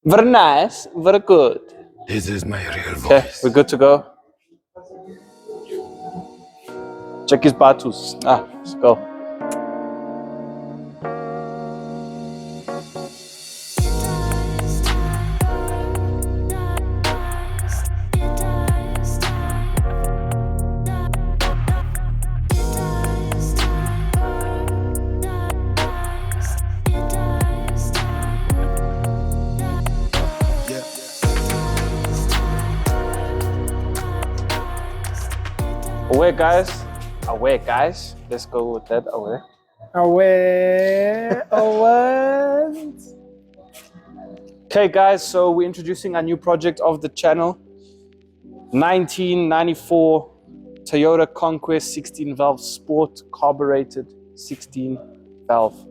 Very nice, very good. This is my real Okay, voice. we're good to go. Check his batus. Let's go. Away, guys. Away, guys. Let's go with that. Away. Away. Okay, guys. So we're introducing our new project of the channel. 1994 Toyota Conquest 16 valve sport carbureted 16 valve.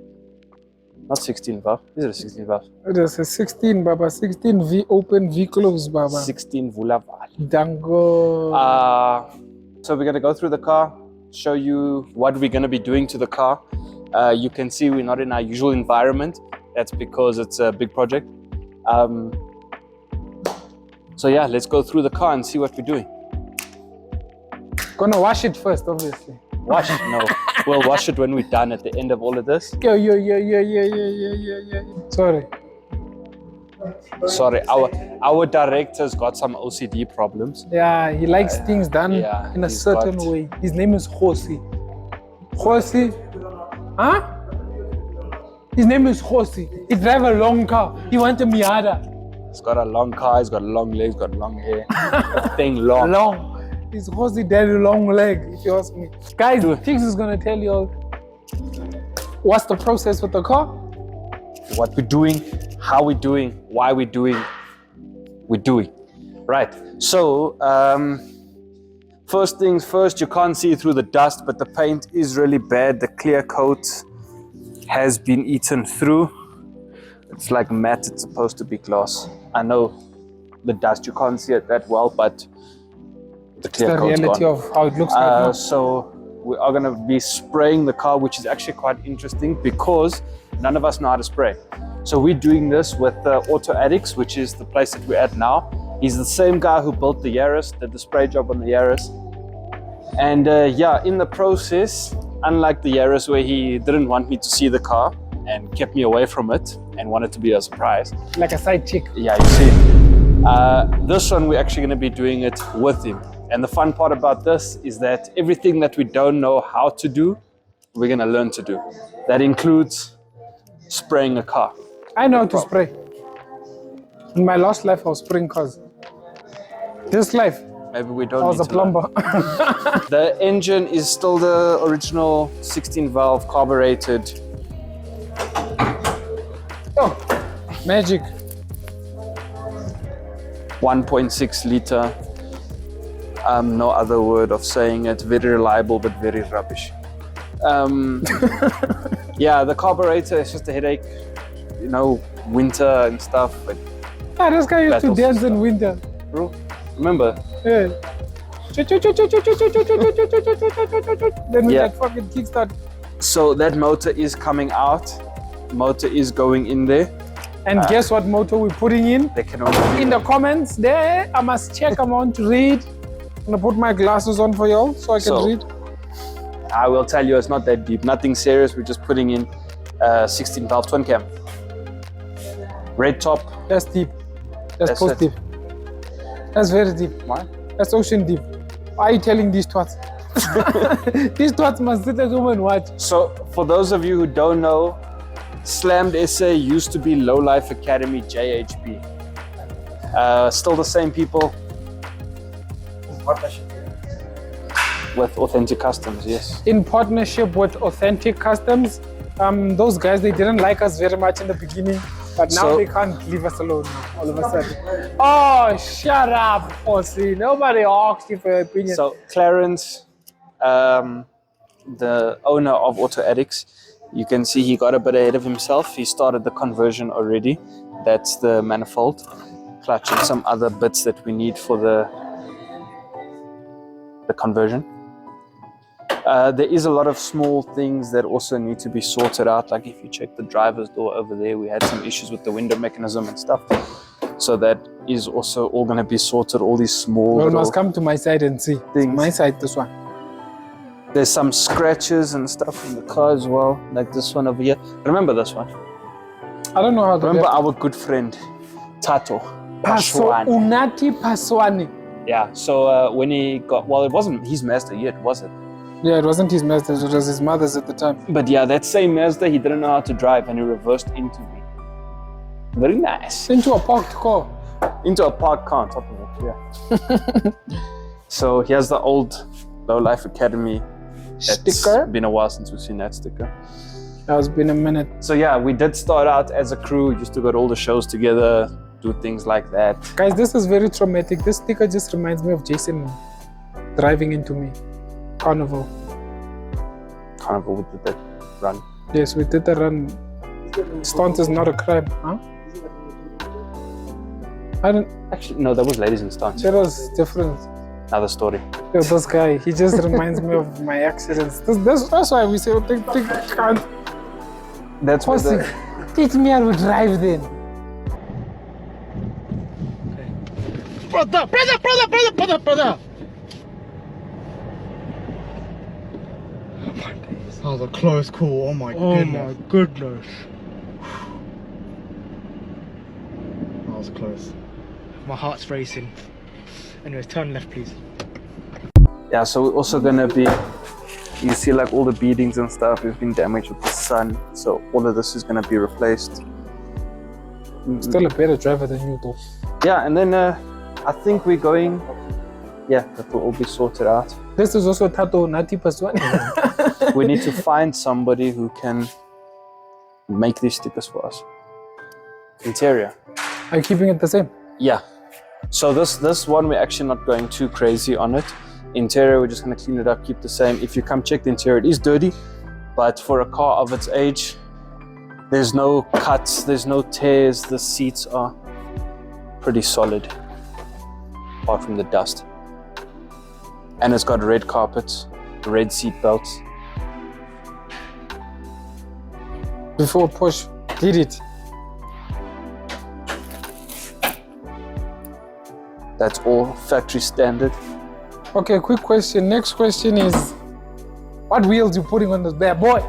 Not 16 valve. Is it a 16 valve? It is a 16, Baba. 16 V open, V close, Baba. 16 Vulaval. Dango. So we're going to go through the car, show you what we're going to be doing to the car. You can see we're not in our usual environment. That's because it's a big project. So yeah, let's go through the car and see what we're doing. Gonna wash it first, obviously. Wash? No, we'll wash it when we're done at the end of all of this. Yeah. Sorry, our director's got some OCD problems. Yeah, he likes things done in a he's certain got- way. His name is Hosi. Hosi? Huh? His name is Hosi. He drives a long car. He wants a Miata. He's got a long car, he's got long legs, got long hair. The thing long. Long. He's Hosi daddy long leg, if you ask me. Guys, Tix is gonna tell you all what's the process with the car. What we're doing, how we're doing, why we're doing, Right, so first things first, you can't see through the dust, but the paint is really bad. The clear coat has been eaten through. It's like matte, it's supposed to be gloss. I know the dust, you can't see it that well, but the clear The coat's reality gone. of how it looks right now. So we are going to be spraying the car, which is actually quite interesting because none of us know how to spray. So we're doing this with Auto Addicts, which is the place that we're at now. He's the same guy who built the Yaris, did the spray job on the Yaris. And yeah, in the process, unlike the Yaris where he didn't want me to see the car and kept me away from it and wanted to be a surprise. Like a side chick. Yeah, you see. This one, we're actually going to be doing it with him. And the fun part about this is that everything that we don't know how to do, we're going to learn to do. That includes spraying a car. I know how to spray. In my last life, I was spraying cars. This life, Maybe we don't I was need a to learn. plumber. The engine is still the original 16 valve carbureted. Oh, magic. 1.6 liter. No other word of saying it. Very reliable, but very rubbish. Yeah, the carburetor is just a headache. You know, winter and stuff. But Ah, this guy used to Battles dance in stuff. winter. bro, remember? Yeah. Then we Yeah. like fucking kickstart. So that motor is coming out. Motor is going in there. And guess what motor we're putting in? They can only In the comments there, I must check, I want to read. I'm gonna put my glasses on for y'all so I can So- read. I will tell you, it's not that deep. Nothing serious. We're just putting in 16 valve twin cam. Red top. That's deep. That's That's post it. deep. That's very deep. Why? That's ocean deep. Why are you telling these twats? These twats must sit at home and watch. So for those of you who don't know, Slammed SA used to be Low Life Academy JHP. Still the same people. With Authentic Customs, yes. In partnership with Authentic Customs, those guys, they didn't like us very much in the beginning, but now So- they can't leave us alone all of a sudden. Oh, shut up, Aussie. Nobody asked you for your opinion. So Clarence, the owner of Auto Addicts, you can see he got a bit ahead of himself. He started the conversion already. That's the manifold, clutch, and some other bits that we need for the conversion. There is a lot of small things that also need to be sorted out. Like if you check the driver's door over there, we had some issues with the window mechanism and stuff. So that is also all going to be sorted. All these small. Well, must come to my side and see. Things. My side, this one. There's some scratches and stuff in the car as well, like this one over here. Remember this one? I don't know how to. Remember our good friend Tato Paswani. Unati Paswani. Yeah. So when he got, well, it wasn't his Mazda yet, was it? Yeah, it wasn't his Mazda, it was his mother's at the time. But yeah, that same Mazda, he didn't know how to drive and he reversed into me. Very nice. Into a parked car. Into a parked car on top of it, yeah. So here's the old Low Life Academy sticker. It's been a while since we've seen that sticker. It's been a minute. So yeah, we did start out as a crew, used to go to all the shows together, do things like that. Guys, this is very traumatic. This sticker just reminds me of Jason driving into me. Carnival. Carnival, we did that run. Yes, we did the run. Stunt is not a crime, huh? I don't. Actually, no, that was Ladies in Stunts. That was different. Another story. Yo, this guy, he just reminds me of my accidents. That's why we say, can't. That's what teach me how to drive then. Brother! That was a close call, oh my goodness. That was close. My heart's racing. Anyways, turn left please. Yeah, so we're also gonna be, you see like all the beadings and stuff has been damaged with the sun. So all of this is gonna be replaced. Still a better driver than you though. Yeah, and then I think we're going, yeah, that will all be sorted out. This is also Tato Nati Paswani. We need to find somebody who can make these stickers for us. Interior. Are you keeping it the same? Yeah. So this one, we're actually not going too crazy on it. Interior, we're just gonna clean it up, keep the same. If you come check the interior, it is dirty, but for a car of its age, there's no cuts, there's no tears. The seats are pretty solid, apart from the dust. And it's got red carpets, red seat belts. Before Porsche did it. That's all factory standard. Okay, quick question. Next question is, what wheels you putting on this bad boy?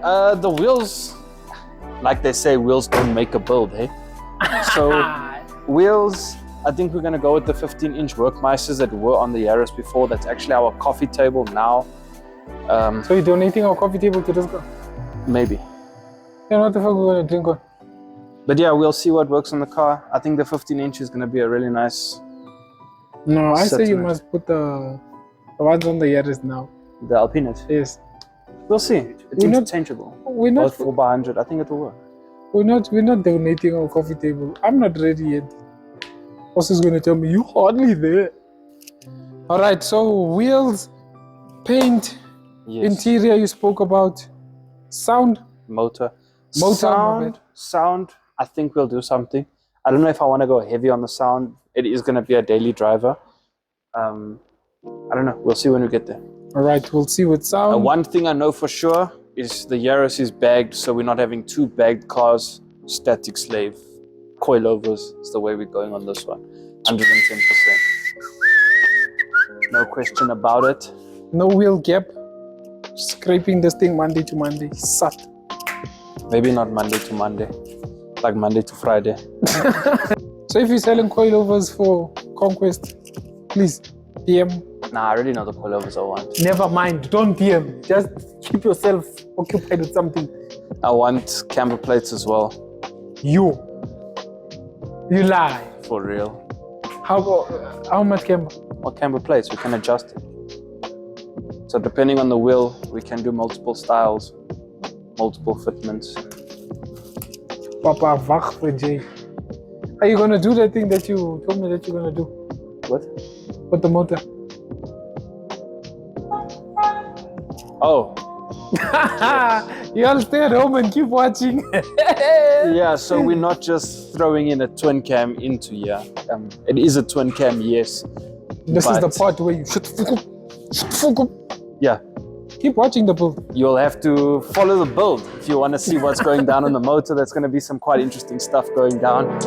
The wheels, like they say, wheels don't make a build, hey? So wheels, I think we're gonna go with the 15-inch Workmeisters that were on the Yaris before. That's actually our coffee table now. So you're donating our coffee table to this guy? Maybe. Then what the fuck we're gonna drink on? But yeah, we'll see what works on the car. I think the 15-inch is gonna be a really nice. No, I say you must put the ones on the Yaris now. The Alpinas. Yes. We'll see. It's interchangeable. We're not. Both 4x100. I think it will work. We're not donating our coffee table. I'm not ready yet. Boss is gonna tell me you hardly there. All right. So wheels, paint, Yes. interior you spoke about, sound. Motor. Sound. Sound. I think we'll do something. I don't know if I want to go heavy on the sound. It is going to be a daily driver. I don't know. We'll see when we get there. All right, we'll see with sound. One thing I know for sure is the Yaris is bagged, so we're not having two bagged cars. Static slave, coilovers is the way we're going on this one. 110%. No question about it. No wheel gap. Scraping this thing Monday to Monday. Sat. Maybe not Monday to Monday, like Monday to Friday. So if you're selling coilovers for Conquest, please DM. Nah, I already know the coilovers I want. Never mind, don't DM. Just keep yourself occupied with something. I want camber plates as well. You lie. For real. How much camber? Or camber plates, we can adjust it. So depending on the wheel, we can do multiple styles, multiple fitments. Papa, wacht for Jay. Are you gonna do that thing that you told me that you're gonna do? What? With the motor? Oh. You all stay at home and keep watching. Yeah, so we're not just throwing in a twin cam into here. It is a twin cam, yes. This is the part where you should. Yeah. Keep watching the build. You'll have to follow the build if you want to see what's going down on the motor. That's going to be some quite interesting stuff going down.